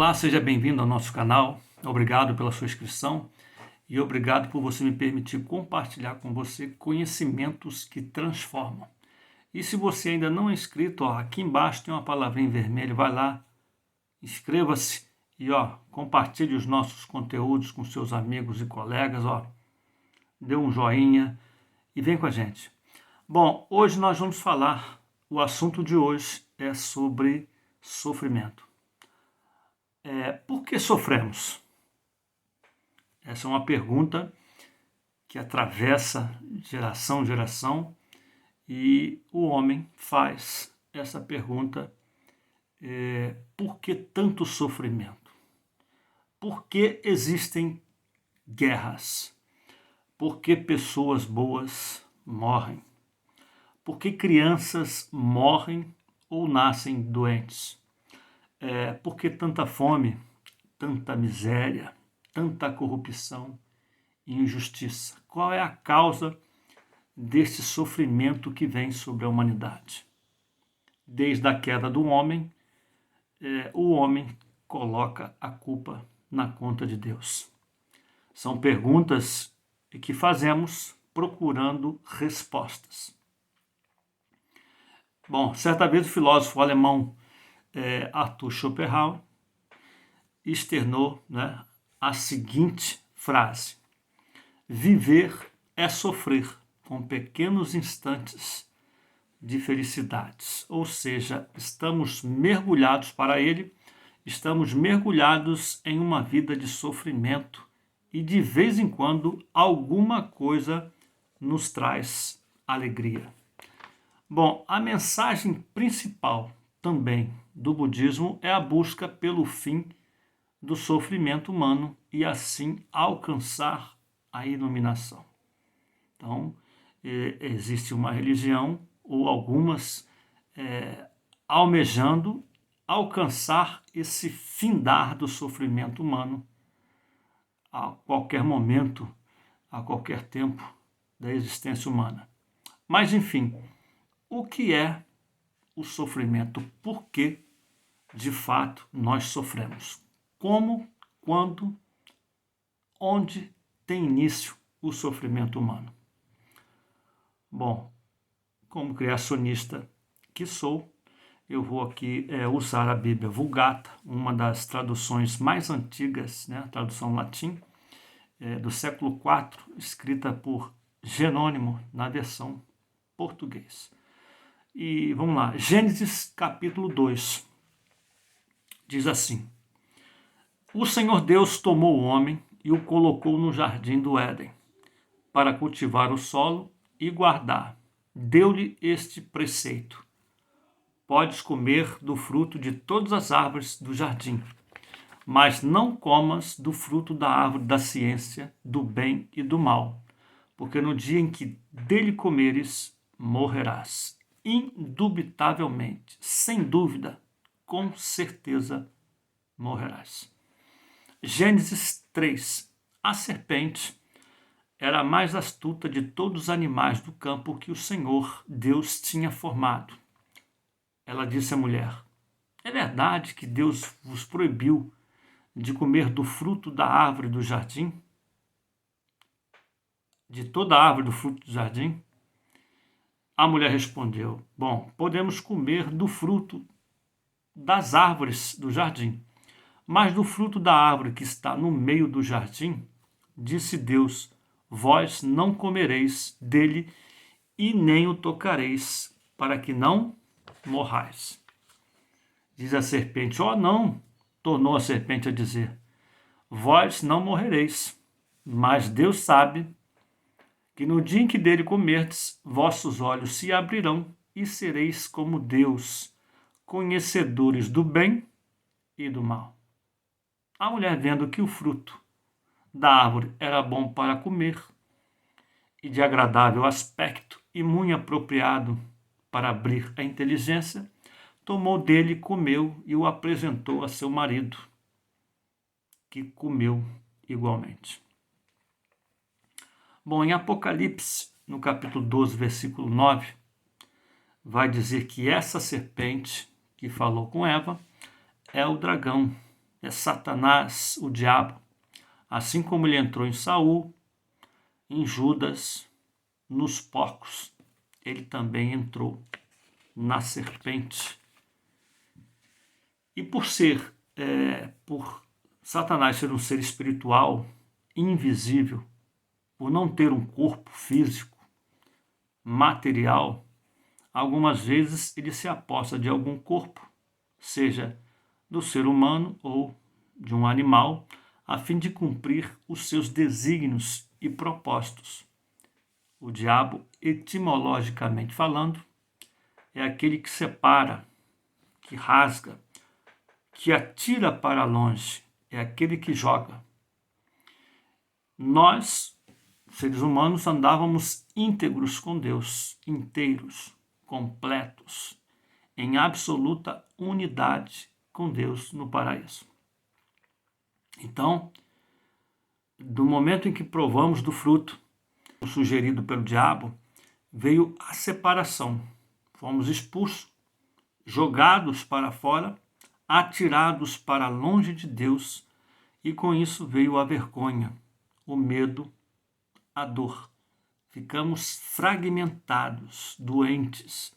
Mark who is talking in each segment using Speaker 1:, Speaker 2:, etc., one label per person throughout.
Speaker 1: Olá, seja bem-vindo ao nosso canal. Obrigado pela sua inscrição e obrigado por você me permitir compartilhar com você conhecimentos que transformam. E se você ainda não é inscrito, aqui embaixo tem uma palavrinha em vermelho, vai lá, inscreva-se e compartilhe os nossos conteúdos com seus amigos e colegas, dê um joinha e vem com a gente. Bom, hoje nós vamos falar, o assunto de hoje é sobre sofrimento. Por que sofremos? Essa é uma pergunta que atravessa geração e o homem faz essa pergunta. Por que tanto sofrimento? Por que existem guerras? Por que pessoas boas morrem? Por que crianças morrem ou nascem doentes? Por que tanta fome, tanta miséria, tanta corrupção e injustiça? Qual é a causa desse sofrimento que vem sobre a humanidade? Desde a queda do homem, o homem coloca a culpa na conta de Deus. São perguntas que fazemos procurando respostas. Bom, certa vez o filósofo alemão Arthur Schopenhauer externou a seguinte frase: viver é sofrer com pequenos instantes de felicidades. Ou seja, estamos mergulhados em uma vida de sofrimento e de vez em quando alguma coisa nos traz alegria. Bom, a mensagem principal também do budismo é a busca pelo fim do sofrimento humano e assim alcançar a iluminação. Então, existe uma religião ou algumas almejando alcançar esse findar do sofrimento humano a qualquer momento, a qualquer tempo da existência humana. Mas, enfim, o que é o sofrimento? Por que, de fato, nós sofremos? Como, quando, onde tem início o sofrimento humano? Bom, como criacionista que sou, eu vou aqui usar a Bíblia Vulgata, uma das traduções mais antigas, a tradução latim, do século IV, escrita por Jerônimo na versão português. E vamos lá, Gênesis capítulo 2, diz assim: o Senhor Deus tomou o homem e o colocou no jardim do Éden, para cultivar o solo e guardar. Deu-lhe este preceito: podes comer do fruto de todas as árvores do jardim, mas não comas do fruto da árvore da ciência, do bem e do mal, porque no dia em que dele comeres, morrerás. Indubitavelmente, sem dúvida, com certeza morrerás. Gênesis 3. A serpente era a mais astuta de todos os animais do campo que o Senhor Deus tinha formado. Ela disse à mulher: é verdade que Deus vos proibiu de comer do fruto da árvore do jardim? De toda a árvore do fruto do jardim? A mulher respondeu: bom, podemos comer do fruto das árvores do jardim, mas do fruto da árvore que está no meio do jardim, disse Deus: vós não comereis dele e nem o tocareis, para que não morrais. Diz a serpente: não, tornou a serpente a dizer, vós não morrereis, mas Deus sabe que no dia em que dele comerdes, vossos olhos se abrirão e sereis como Deus, conhecedores do bem e do mal. A mulher, vendo que o fruto da árvore era bom para comer e de agradável aspecto e muito apropriado para abrir a inteligência, tomou dele, comeu e o apresentou a seu marido, que comeu igualmente. Bom, em Apocalipse, no capítulo 12, versículo 9, vai dizer que essa serpente que falou com Eva é o dragão, é Satanás, o diabo. Assim como ele entrou em Saul, em Judas, nos porcos, ele também entrou na serpente. E por Satanás ser um ser espiritual, invisível, por não ter um corpo físico, material, algumas vezes ele se aposta de algum corpo, seja do ser humano ou de um animal, a fim de cumprir os seus desígnios e propósitos. O diabo, etimologicamente falando, é aquele que separa, que rasga, que atira para longe, é aquele que joga. Nós, seres humanos, andávamos íntegros com Deus, inteiros, completos, em absoluta unidade com Deus no paraíso. Então, do momento em que provamos do fruto sugerido pelo diabo, veio a separação. Fomos expulsos, jogados para fora, atirados para longe de Deus, e com isso veio a vergonha, o medo, a dor. Ficamos fragmentados, doentes,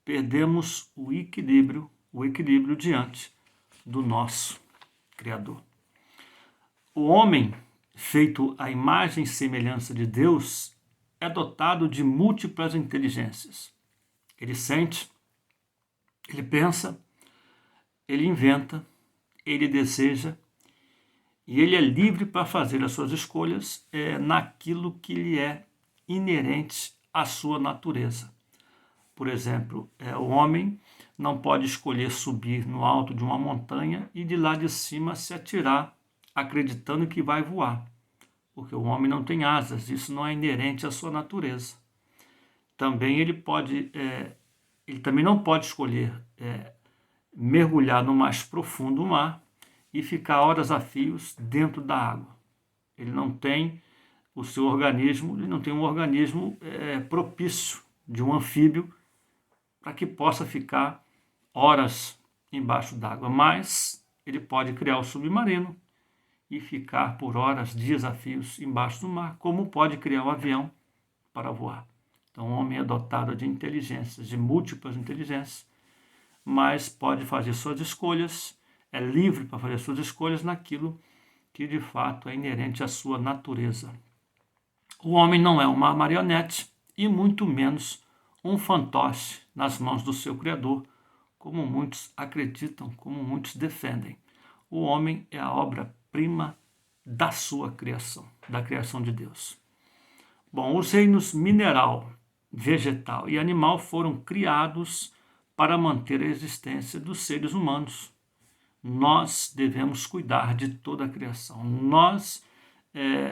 Speaker 1: perdemos o equilíbrio diante do nosso Criador. O homem, feito à imagem e semelhança de Deus, é dotado de múltiplas inteligências. Ele sente, ele pensa, ele inventa, ele deseja, e ele é livre para fazer as suas escolhas naquilo que lhe é inerente à sua natureza. Por exemplo, o homem não pode escolher subir no alto de uma montanha e de lá de cima se atirar, acreditando que vai voar, porque o homem não tem asas, isso não é inerente à sua natureza. Também ele também não pode escolher mergulhar no mais profundo mar e ficar horas a fios dentro da água. Ele não tem o seu organismo, ele não tem um organismo propício de um anfíbio para que possa ficar horas embaixo d'água, mas ele pode criar o submarino e ficar por horas, dias a fios embaixo do mar, como pode criar um avião para voar. Então o homem é dotado de inteligências, de múltiplas inteligências, mas pode fazer suas escolhas, é livre para fazer suas escolhas naquilo que de fato é inerente à sua natureza. O homem não é uma marionete e muito menos um fantoche nas mãos do seu Criador, como muitos acreditam, como muitos defendem. O homem é a obra-prima da sua criação, da criação de Deus. Bom, os reinos mineral, vegetal e animal foram criados para manter a existência dos seres humanos. Nós devemos cuidar de toda a criação. Nós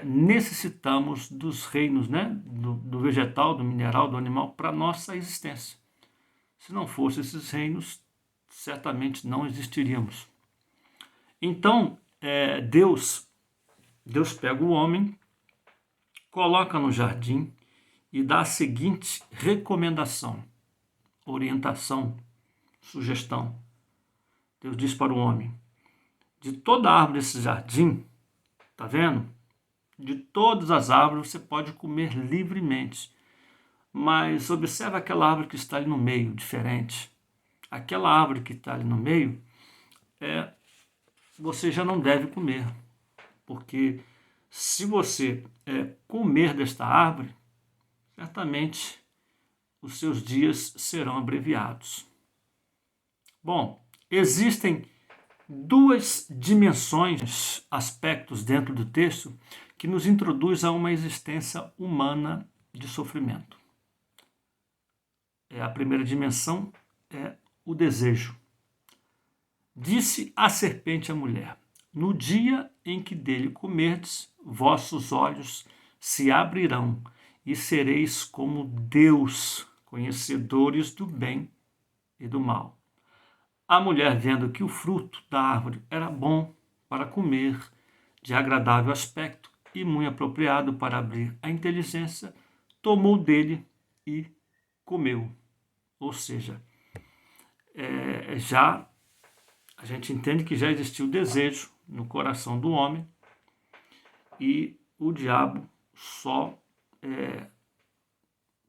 Speaker 1: necessitamos dos reinos, do vegetal, do mineral, do animal, para a nossa existência. Se não fossem esses reinos, certamente não existiríamos. Então, Deus pega o homem, coloca no jardim e dá a seguinte recomendação, orientação, sugestão. Deus diz para o homem: de toda árvore desse jardim, tá vendo? De todas as árvores você pode comer livremente, mas observa aquela árvore que está ali no meio, diferente. Aquela árvore que está ali no meio, você já não deve comer, porque se você comer desta árvore, certamente os seus dias serão abreviados. Bom, existem duas dimensões, aspectos dentro do texto que nos introduz a uma existência humana de sofrimento. A primeira dimensão é o desejo. Disse a serpente à mulher: no dia em que dele comerdes, vossos olhos se abrirão e sereis como Deus, conhecedores do bem e do mal. A mulher, vendo que o fruto da árvore era bom para comer, de agradável aspecto e muito apropriado para abrir a inteligência, tomou dele e comeu. Ou seja, já a gente entende que já existiu desejo no coração do homem e o diabo só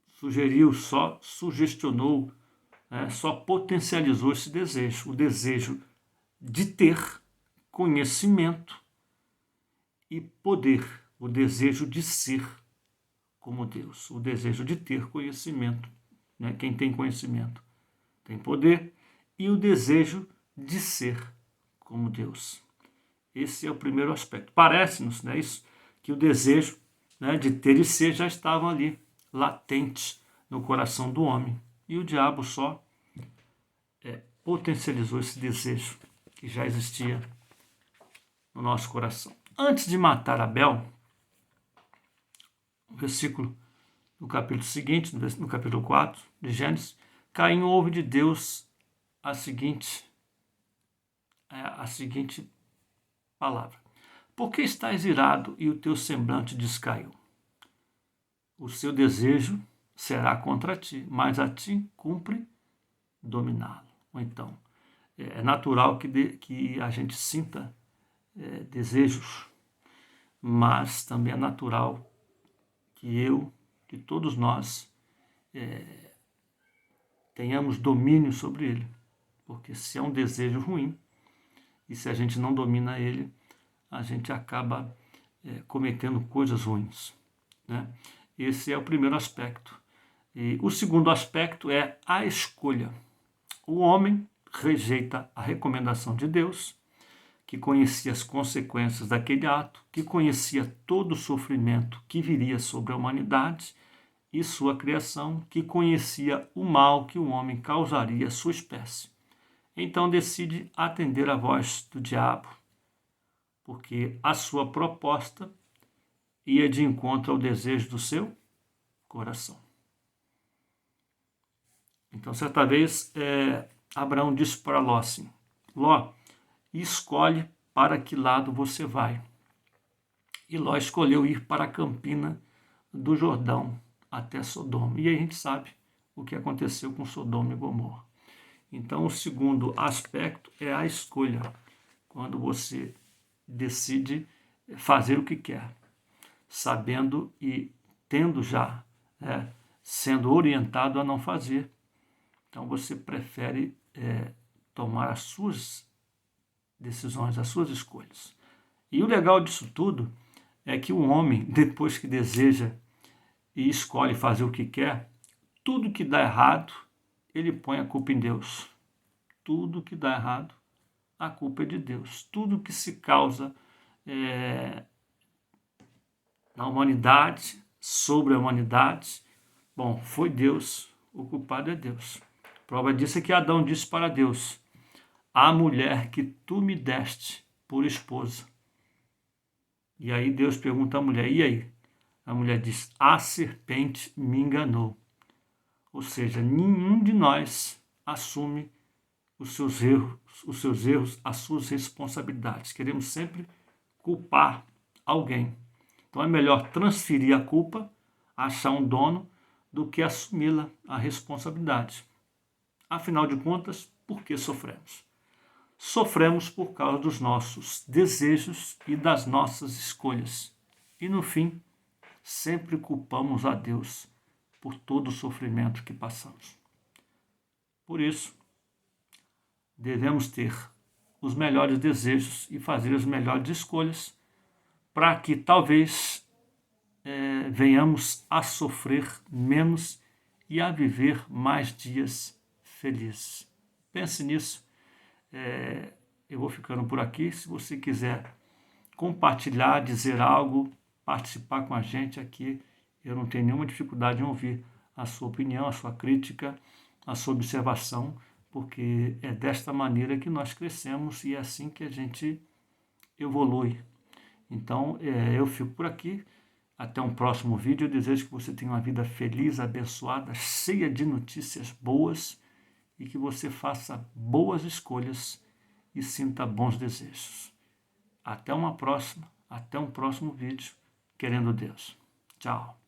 Speaker 1: sugeriu, só sugestionou, só potencializou esse desejo, o desejo de ter conhecimento e poder, o desejo de ser como Deus, o desejo de ter conhecimento. Né? Quem tem conhecimento tem poder, e o desejo de ser como Deus. Esse é o primeiro aspecto. Parece-nos, né, isso, que o desejo, né, de ter e ser já estavam ali, latentes no coração do homem. E o diabo só potencializou esse desejo que já existia no nosso coração. Antes de matar Abel, no versículo do capítulo seguinte, no capítulo 4 de Gênesis, Caim ouve de Deus a seguinte palavra: por que estás irado e o teu semblante descaiu? O seu desejo será contra ti, mas a ti cumpre dominá-lo. Ou então, é natural que a gente sinta desejos, mas também é natural que todos nós tenhamos domínio sobre ele. Porque se é um desejo ruim, e se a gente não domina ele, a gente acaba cometendo coisas ruins. Né? Esse é o primeiro aspecto. E o segundo aspecto é a escolha. O homem rejeita a recomendação de Deus, que conhecia as consequências daquele ato, que conhecia todo o sofrimento que viria sobre a humanidade e sua criação, que conhecia o mal que o homem causaria à sua espécie. Então decide atender à voz do diabo, porque a sua proposta ia de encontro ao desejo do seu coração. Então, certa vez, Abraão disse para Ló assim: Ló, escolhe para que lado você vai. E Ló escolheu ir para a campina do Jordão até Sodoma. E aí a gente sabe o que aconteceu com Sodoma e Gomorra. Então, o segundo aspecto é a escolha, quando você decide fazer o que quer, sabendo e tendo já, sendo orientado a não fazer. Então, você prefere tomar as suas decisões, as suas escolhas. E o legal disso tudo é que o homem, depois que deseja e escolhe fazer o que quer, tudo que dá errado, ele põe a culpa em Deus. Tudo que dá errado, a culpa é de Deus. Tudo que se causa na humanidade, sobre a humanidade, bom, foi Deus, o culpado é Deus. Prova disso é que Adão disse para Deus: a mulher que tu me deste por esposa. E aí Deus pergunta à mulher: e aí? A mulher diz: a serpente me enganou. Ou seja, nenhum de nós assume os seus erros, as suas responsabilidades. Queremos sempre culpar alguém. Então é melhor transferir a culpa, achar um dono, do que assumi-la, a responsabilidade. Afinal de contas, por que sofremos? Sofremos por causa dos nossos desejos e das nossas escolhas. E no fim, sempre culpamos a Deus por todo o sofrimento que passamos. Por isso, devemos ter os melhores desejos e fazer as melhores escolhas para que talvez venhamos a sofrer menos e a viver mais dias felizes. Pense nisso. Eu vou ficando por aqui. Se você quiser compartilhar, dizer algo, participar com a gente aqui, eu não tenho nenhuma dificuldade em ouvir a sua opinião, a sua crítica, a sua observação, porque é desta maneira que nós crescemos e é assim que a gente evolui. Então, eu fico por aqui. Até um próximo vídeo. Eu desejo que você tenha uma vida feliz, abençoada, cheia de notícias boas e que você faça boas escolhas e sinta bons desejos. Até uma próxima, até um próximo vídeo, querendo Deus. Tchau.